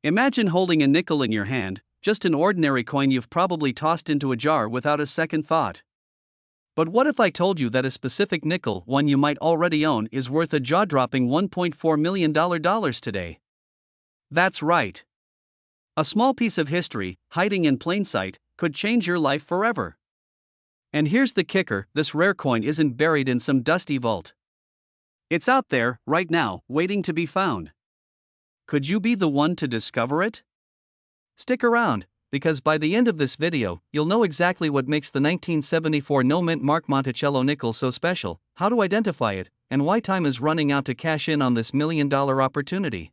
Imagine holding a nickel in your hand, just an ordinary coin you've probably tossed into a jar without a second thought. But what if I told you that a specific nickel, one you might already own, is worth a jaw-dropping $1.4 million today? That's right. A small piece of history, hiding in plain sight, could change your life forever. And here's the kicker: this rare coin isn't buried in some dusty vault. It's out there, right now, waiting to be found. Could you be the one to discover it? Stick around, because by the end of this video, you'll know exactly what makes the 1974 no-mint mark Monticello nickel so special, how to identify it, and why time is running out to cash in on this million-dollar opportunity.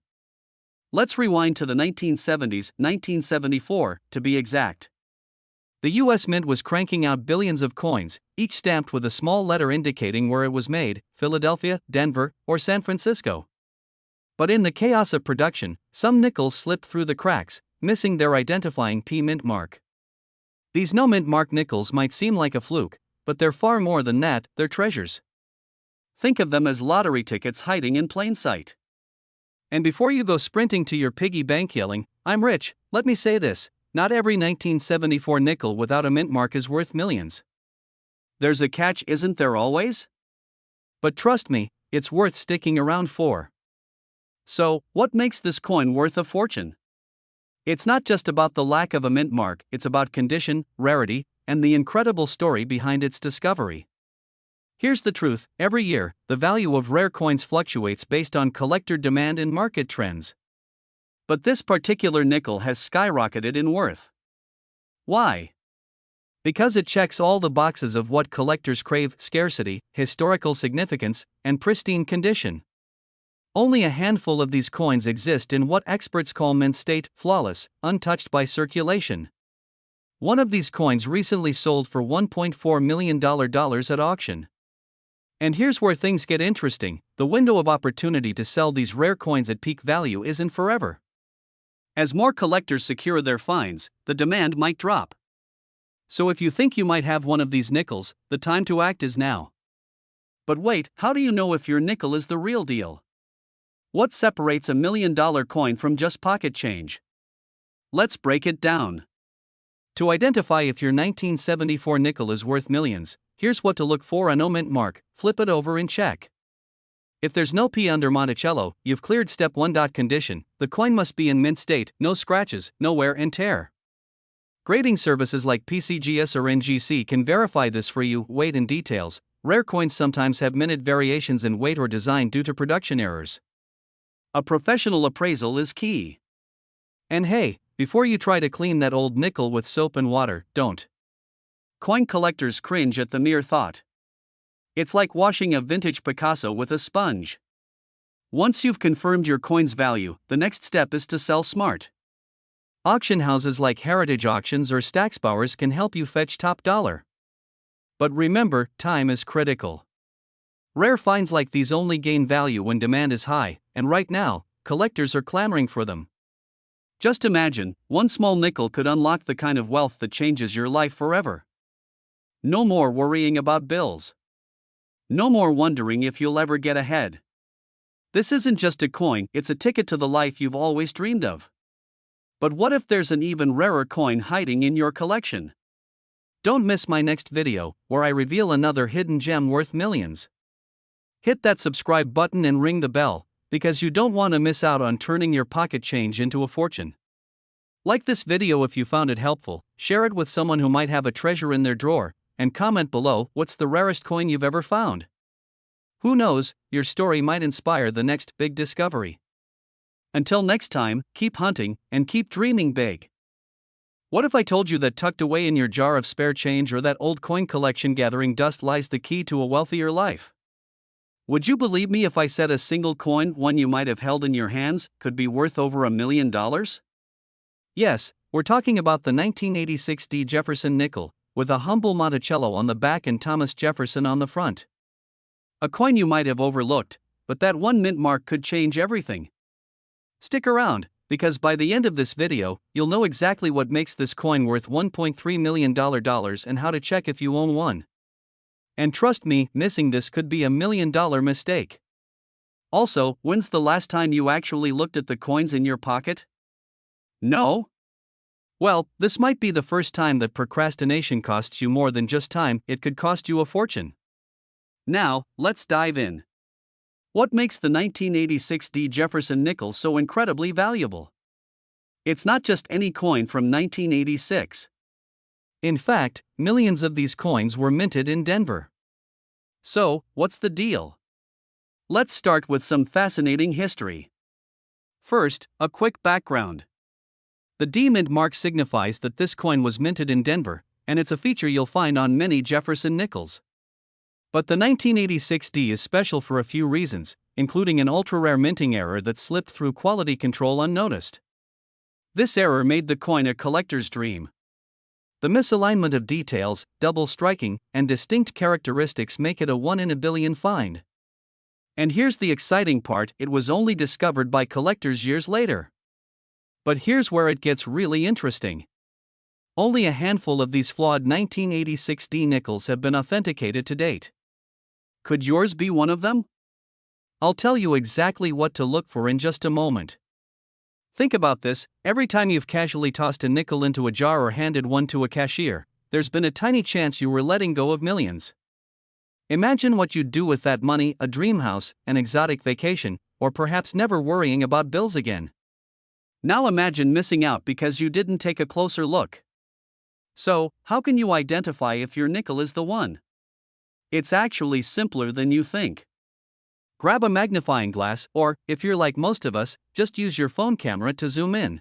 Let's rewind to the 1970s, 1974, to be exact. The US Mint was cranking out billions of coins, each stamped with a small letter indicating where it was made: Philadelphia, Denver, or San Francisco. But in the chaos of production, some nickels slipped through the cracks, missing their identifying P-mint mark. These no-mint mark nickels might seem like a fluke, but they're far more than that. They're treasures. Think of them as lottery tickets hiding in plain sight. And before you go sprinting to your piggy bank yelling, "I'm rich," let me say this: not every 1974 nickel without a mint mark is worth millions. There's a catch, isn't there always? But trust me, it's worth sticking around for. So, what makes this coin worth a fortune? It's not just about the lack of a mint mark, it's about condition, rarity, and the incredible story behind its discovery. Here's the truth: every year, the value of rare coins fluctuates based on collector demand and market trends. But this particular nickel has skyrocketed in worth. Why? Because it checks all the boxes of what collectors crave: scarcity, historical significance, and pristine condition. Only a handful of these coins exist in what experts call mint state, flawless, untouched by circulation. One of these coins recently sold for $1.4 million at auction. And here's where things get interesting: the window of opportunity to sell these rare coins at peak value isn't forever. As more collectors secure their finds, the demand might drop. So if you think you might have one of these nickels, the time to act is now. But wait, how do you know if your nickel is the real deal? What separates a $1 million coin from just pocket change? Let's break it down. To identify if your 1974 nickel is worth millions, here's what to look for: a no-mint mark. Flip it over and check. If there's no P under Monticello, you've cleared step 1. Condition: the coin must be in mint state, no scratches, no wear and tear. Grading services like PCGS or NGC can verify this for you. Weight and details: rare coins sometimes have minute variations in weight or design due to production errors. A professional appraisal is key. And hey, before you try to clean that old nickel with soap and water, don't. Coin collectors cringe at the mere thought. It's like washing a vintage Picasso with a sponge. Once you've confirmed your coin's value, the next step is to sell smart. Auction houses like Heritage Auctions or Stacksbowers can help you fetch top dollar. But remember, time is critical. Rare finds like these only gain value when demand is high, and right now, collectors are clamoring for them. Just imagine, one small nickel could unlock the kind of wealth that changes your life forever. No more worrying about bills. No more wondering if you'll ever get ahead. This isn't just a coin, it's a ticket to the life you've always dreamed of. But what if there's an even rarer coin hiding in your collection? Don't miss my next video, where I reveal another hidden gem worth millions. Hit that subscribe button and ring the bell, because you don't want to miss out on turning your pocket change into a fortune. Like this video if you found it helpful, share it with someone who might have a treasure in their drawer, and comment below what's the rarest coin you've ever found. Who knows, your story might inspire the next big discovery. Until next time, keep hunting, and keep dreaming big. What if I told you that tucked away in your jar of spare change or that old coin collection gathering dust lies the key to a wealthier life? Would you believe me if I said a single coin, one you might have held in your hands, could be worth over $1 million? Yes, we're talking about the 1986 D. Jefferson nickel, with a humble Monticello on the back and Thomas Jefferson on the front. A coin you might have overlooked, but that one mint mark could change everything. Stick around, because by the end of this video, you'll know exactly what makes this coin worth $1.3 million and how to check if you own one. And trust me, missing this could be $1 million mistake. Also, when's the last time you actually looked at the coins in your pocket? No? Well, this might be the first time that procrastination costs you more than just time, it could cost you a fortune. Now, let's dive in. What makes the 1986 D. Jefferson nickel so incredibly valuable? It's not just any coin from 1986. In fact, millions of these coins were minted in Denver. So, what's the deal? Let's start with some fascinating history. First, a quick background. The D mint mark signifies that this coin was minted in Denver, and it's a feature you'll find on many Jefferson nickels. But the 1986 D is special for a few reasons, including an ultra-rare minting error that slipped through quality control unnoticed. This error made the coin a collector's dream. The misalignment of details, double striking, and distinct characteristics make it a 1 in a billion find. And here's the exciting part, it was only discovered by collectors years later. But here's where it gets really interesting. Only a handful of these flawed 1986 D nickels have been authenticated to date. Could yours be one of them? I'll tell you exactly what to look for in just a moment. Think about this, every time you've casually tossed a nickel into a jar or handed one to a cashier, there's been a tiny chance you were letting go of millions. Imagine what you'd do with that money, a dream house, an exotic vacation, or perhaps never worrying about bills again. Now imagine missing out because you didn't take a closer look. So, how can you identify if your nickel is the one? It's actually simpler than you think. Grab a magnifying glass, or, if you're like most of us, just use your phone camera to zoom in.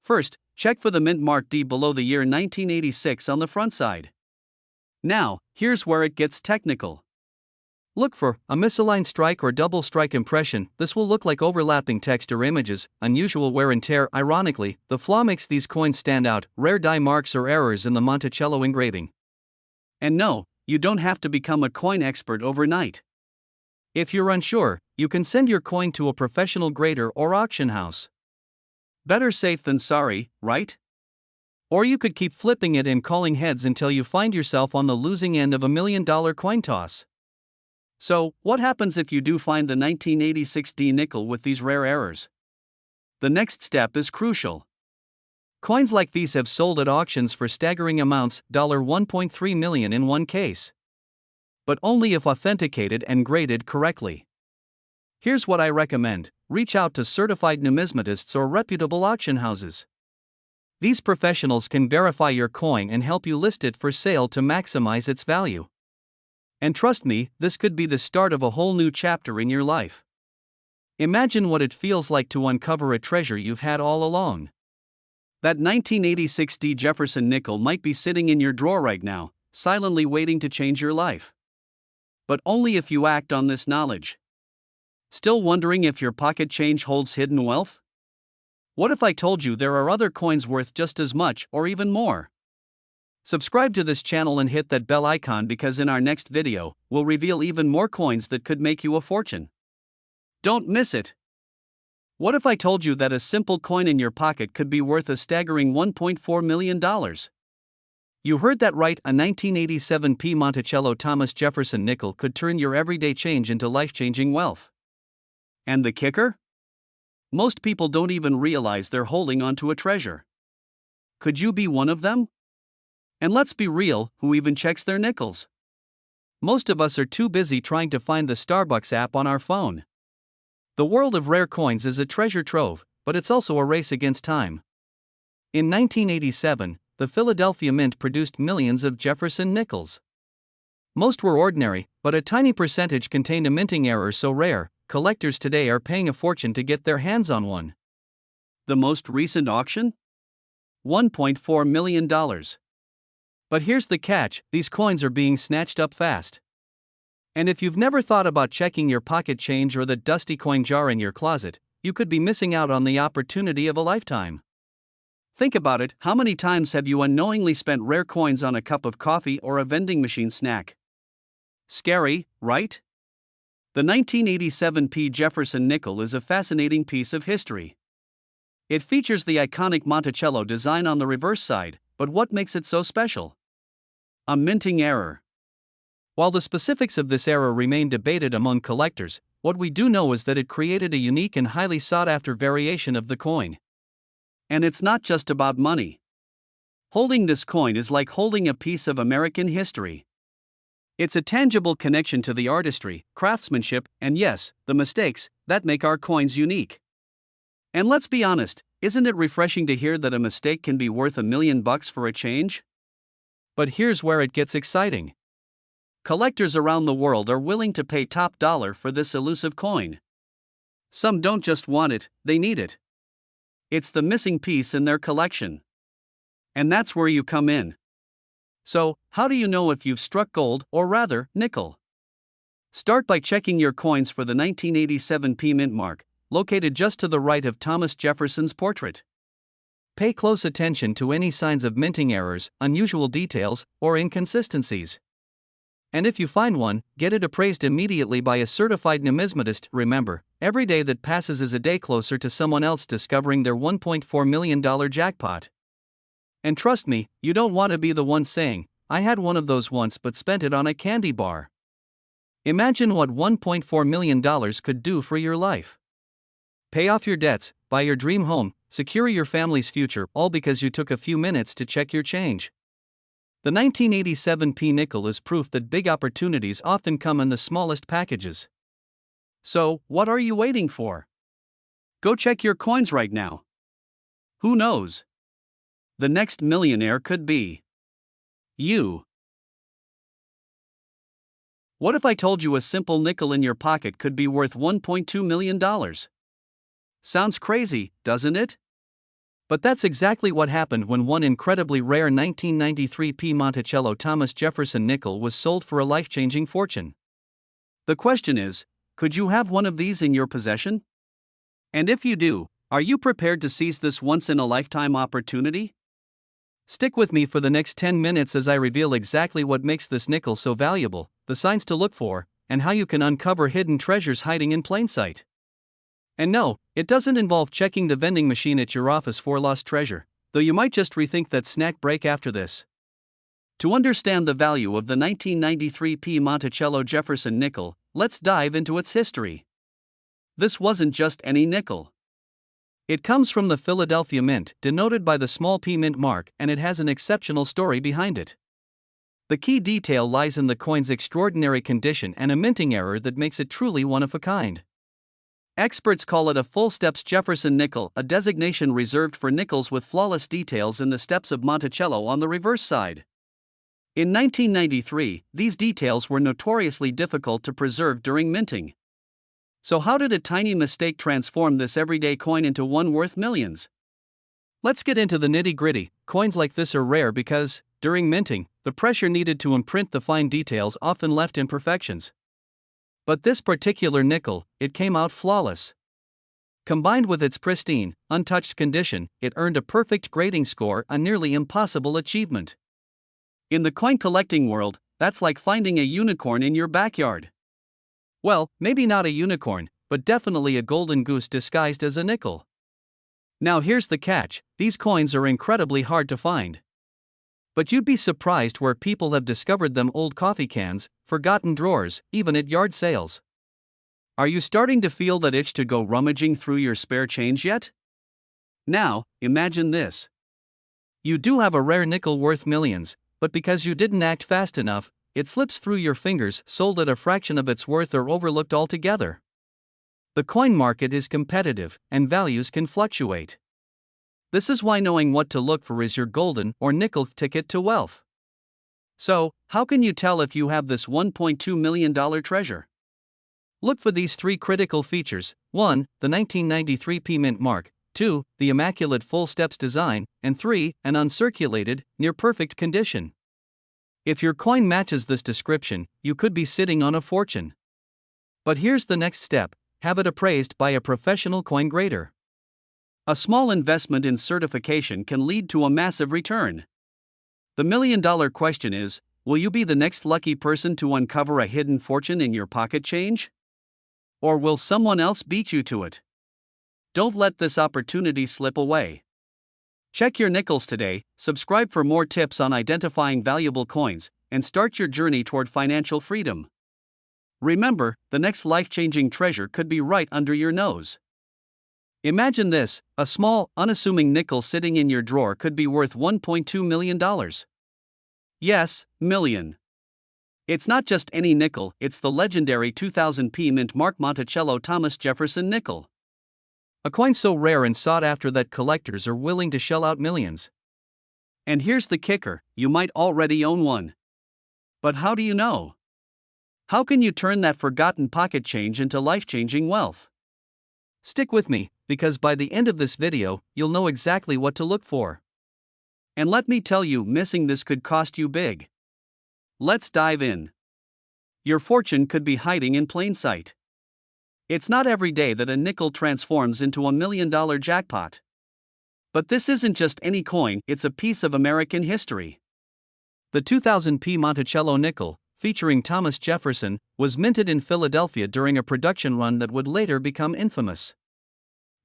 First, check for the mint mark D below the year 1986 on the front side. Now, here's where it gets technical. Look for a misaligned strike or double strike impression. This will look like overlapping text or images, unusual wear and tear. Ironically, the flaw makes these coins stand out, rare die marks or errors in the Monticello engraving. And no, you don't have to become a coin expert overnight. If you're unsure, you can send your coin to a professional grader or auction house. Better safe than sorry, right? Or you could keep flipping it and calling heads until you find yourself on the losing end of $1 million coin toss. So, what happens if you do find the 1986 D nickel with these rare errors? The next step is crucial. Coins like these have sold at auctions for staggering amounts, $1.3 million in one case. But only if authenticated and graded correctly. Here's what I recommend: reach out to certified numismatists or reputable auction houses. These professionals can verify your coin and help you list it for sale to maximize its value. And trust me, this could be the start of a whole new chapter in your life. Imagine what it feels like to uncover a treasure you've had all along. That 1986 D. Jefferson nickel might be sitting in your drawer right now, silently waiting to change your life. But only if you act on this knowledge. Still wondering if your pocket change holds hidden wealth? What if I told you there are other coins worth just as much or even more? Subscribe to this channel and hit that bell icon because in our next video, we'll reveal even more coins that could make you a fortune. Don't miss it! What if I told you that a simple coin in your pocket could be worth a staggering $1.4 million? You heard that right, a 1987 P. Monticello Thomas Jefferson nickel could turn your everyday change into life-changing wealth. And the kicker? Most people don't even realize they're holding onto a treasure. Could you be one of them? And let's be real, who even checks their nickels? Most of us are too busy trying to find the Starbucks app on our phone. The world of rare coins is a treasure trove, but it's also a race against time. In 1987, the Philadelphia Mint produced millions of Jefferson nickels. Most were ordinary, but a tiny percentage contained a minting error so rare, collectors today are paying a fortune to get their hands on one. The most recent auction? $1.4 million. But here's the catch, these coins are being snatched up fast. And if you've never thought about checking your pocket change or the dusty coin jar in your closet, you could be missing out on the opportunity of a lifetime. Think about it, how many times have you unknowingly spent rare coins on a cup of coffee or a vending machine snack? Scary, right? The 1987 P. Jefferson nickel is a fascinating piece of history. It features the iconic Monticello design on the reverse side, but what makes it so special? A minting error. While the specifics of this error remain debated among collectors, what we do know is that it created a unique and highly sought-after variation of the coin. And it's not just about money. Holding this coin is like holding a piece of American history. It's a tangible connection to the artistry, craftsmanship, and yes, the mistakes that make our coins unique. And let's be honest, isn't it refreshing to hear that a mistake can be worth $1 million for a change? But here's where it gets exciting. Collectors around the world are willing to pay top dollar for this elusive coin. Some don't just want it, they need it. It's the missing piece in their collection. And that's where you come in. So, how do you know if you've struck gold, or rather, nickel? Start by checking your coins for the 1987 P mint mark, located just to the right of Thomas Jefferson's portrait. Pay close attention to any signs of minting errors, unusual details, or inconsistencies. And if you find one, get it appraised immediately by a certified numismatist. Remember, every day that passes is a day closer to someone else discovering their $1.4 million jackpot. And trust me, you don't want to be the one saying, "I had one of those once but spent it on a candy bar." Imagine what $1.4 million could do for your life. Pay off your debts, buy your dream home, secure your family's future, all because you took a few minutes to check your change. The 1987 P nickel is proof that big opportunities often come in the smallest packages. So, what are you waiting for? Go check your coins right now. Who knows? The next millionaire could be you. What if I told you a simple nickel in your pocket could be worth $1.2 million? Sounds crazy, doesn't it? But that's exactly what happened when one incredibly rare 1993 P Monticello Thomas Jefferson nickel was sold for a life-changing fortune. The question is, could you have one of these in your possession? And if you do, are you prepared to seize this once-in-a-lifetime opportunity? Stick with me for the next 10 minutes as I reveal exactly what makes this nickel so valuable, the signs to look for, and how you can uncover hidden treasures hiding in plain sight. And no, it doesn't involve checking the vending machine at your office for lost treasure, though you might just rethink that snack break after this. To understand the value of the 1993 P Monticello Jefferson nickel, let's dive into its history. This wasn't just any nickel. It comes from the Philadelphia Mint, denoted by the small P mint mark, and it has an exceptional story behind it. The key detail lies in the coin's extraordinary condition and a minting error that makes it truly one of a kind. Experts call it a full steps Jefferson nickel, a designation reserved for nickels with flawless details in the steps of Monticello on the reverse side. In 1993, these details were notoriously difficult to preserve during minting. So how did a tiny mistake transform this everyday coin into one worth millions? Let's get into the nitty-gritty. Coins like this are rare because, during minting, the pressure needed to imprint the fine details often left imperfections. But this particular nickel, it came out flawless. Combined with its pristine, untouched condition, it earned a perfect grading score, a nearly impossible achievement. In the coin collecting world, that's like finding a unicorn in your backyard. Well, maybe not a unicorn, but definitely a golden goose disguised as a nickel. Now here's the catch, these coins are incredibly hard to find. But you'd be surprised where people have discovered them: old coffee cans, forgotten drawers, even at yard sales. Are you starting to feel that itch to go rummaging through your spare change yet? Now, imagine this. You do have a rare nickel worth millions, but because you didn't act fast enough, it slips through your fingers, sold at a fraction of its worth, or overlooked altogether. The coin market is competitive, and values can fluctuate. This is why knowing what to look for is your golden or nickel ticket to wealth. So, how can you tell if you have this $1.2 million treasure? Look for these three critical features: 1. The 1993 P mint mark, 2. The immaculate full steps design, and 3. An uncirculated, near-perfect condition. If your coin matches this description, you could be sitting on a fortune. But here's the next step: have it appraised by a professional coin grader. A small investment in certification can lead to a massive return. The million-dollar question is, will you be the next lucky person to uncover a hidden fortune in your pocket change? Or will someone else beat you to it? Don't let this opportunity slip away. Check your nickels today, subscribe for more tips on identifying valuable coins, and start your journey toward financial freedom. Remember, the next life-changing treasure could be right under your nose. Imagine this: a small, unassuming nickel sitting in your drawer could be worth $1.2 million. Yes, million. It's not just any nickel, it's the legendary 2000p mint mark Monticello Jefferson nickel. A coin so rare and sought after that collectors are willing to shell out millions. And here's the kicker: you might already own one. But how do you know? How can you turn that forgotten pocket change into life-changing wealth? Stick with me, because by the end of this video, you'll know exactly what to look for. And let me tell you, missing this could cost you big. Let's dive in. Your fortune could be hiding in plain sight. It's not every day that a nickel transforms into $1 million jackpot. But this isn't just any coin, it's a piece of American history. The 2000p Monticello nickel, featuring Thomas Jefferson, was minted in Philadelphia during a production run that would later become infamous.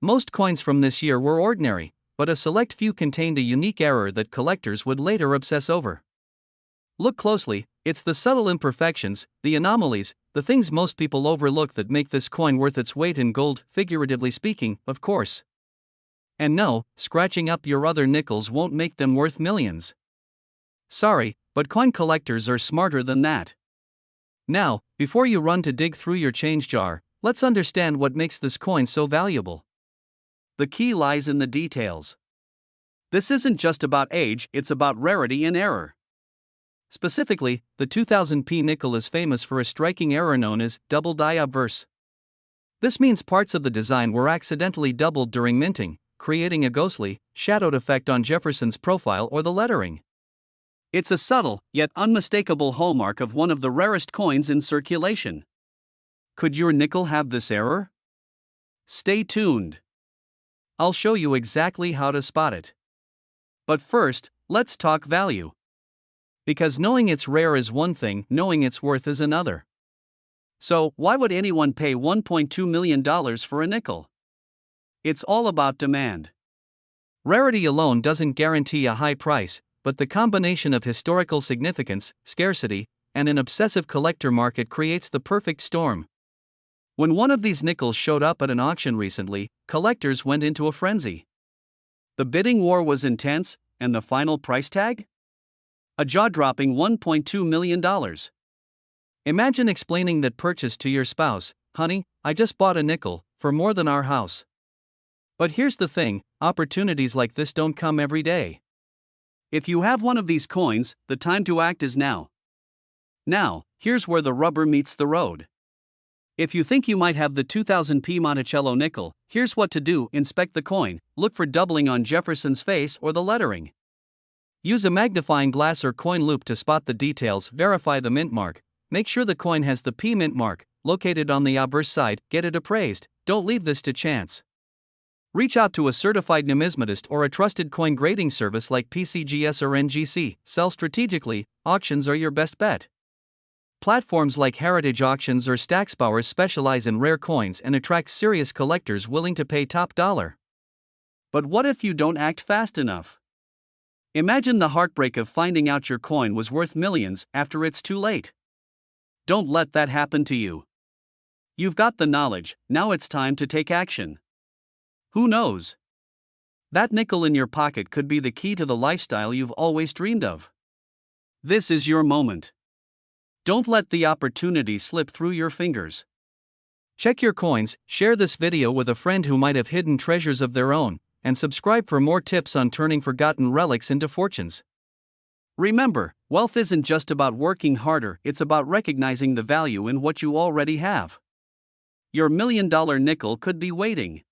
Most coins from this year were ordinary, but a select few contained a unique error that collectors would later obsess over. Look closely, it's the subtle imperfections, the anomalies, the things most people overlook that make this coin worth its weight in gold, figuratively speaking, of course. And no, scratching up your other nickels won't make them worth millions. Sorry, but coin collectors are smarter than that. Now, before you run to dig through your change jar, let's understand what makes this coin so valuable. The key lies in the details. This isn't just about age, it's about rarity and error. Specifically, the 2000p nickel is famous for a striking error known as double die obverse. This means parts of the design were accidentally doubled during minting, creating a ghostly, shadowed effect on Jefferson's profile or the lettering. It's a subtle, yet unmistakable hallmark of one of the rarest coins in circulation. Could your nickel have this error? Stay tuned. I'll show you exactly how to spot it. But first, let's talk value. Because knowing it's rare is one thing, knowing its worth is another. So, why would anyone pay $1.2 million for a nickel? It's all about demand. Rarity alone doesn't guarantee a high price, but the combination of historical significance, scarcity, and an obsessive collector market creates the perfect storm. When one of these nickels showed up at an auction recently, collectors went into a frenzy. The bidding war was intense, and the final price tag? A jaw-dropping $1.2 million. Imagine explaining that purchase to your spouse: "Honey, I just bought a nickel, for more than our house." But here's the thing, opportunities like this don't come every day. If you have one of these coins, the time to act is now. Now, here's where the rubber meets the road. If you think you might have the 2000p Monticello nickel, here's what to do: inspect the coin, look for doubling on Jefferson's face or the lettering. Use a magnifying glass or coin loop to spot the details, verify the mint mark, make sure the coin has the P mint mark, located on the obverse side, get it appraised, don't leave this to chance. Reach out to a certified numismatist or a trusted coin grading service like PCGS or NGC, sell strategically, auctions are your best bet. Platforms like Heritage Auctions or Stacksbauer specialize in rare coins and attract serious collectors willing to pay top dollar. But what if you don't act fast enough? Imagine the heartbreak of finding out your coin was worth millions after it's too late. Don't let that happen to you. You've got the knowledge, now it's time to take action. Who knows? That nickel in your pocket could be the key to the lifestyle you've always dreamed of. This is your moment. Don't let the opportunity slip through your fingers. Check your coins, share this video with a friend who might have hidden treasures of their own, and subscribe for more tips on turning forgotten relics into fortunes. Remember, wealth isn't just about working harder, it's about recognizing the value in what you already have. Your $1 million nickel could be waiting.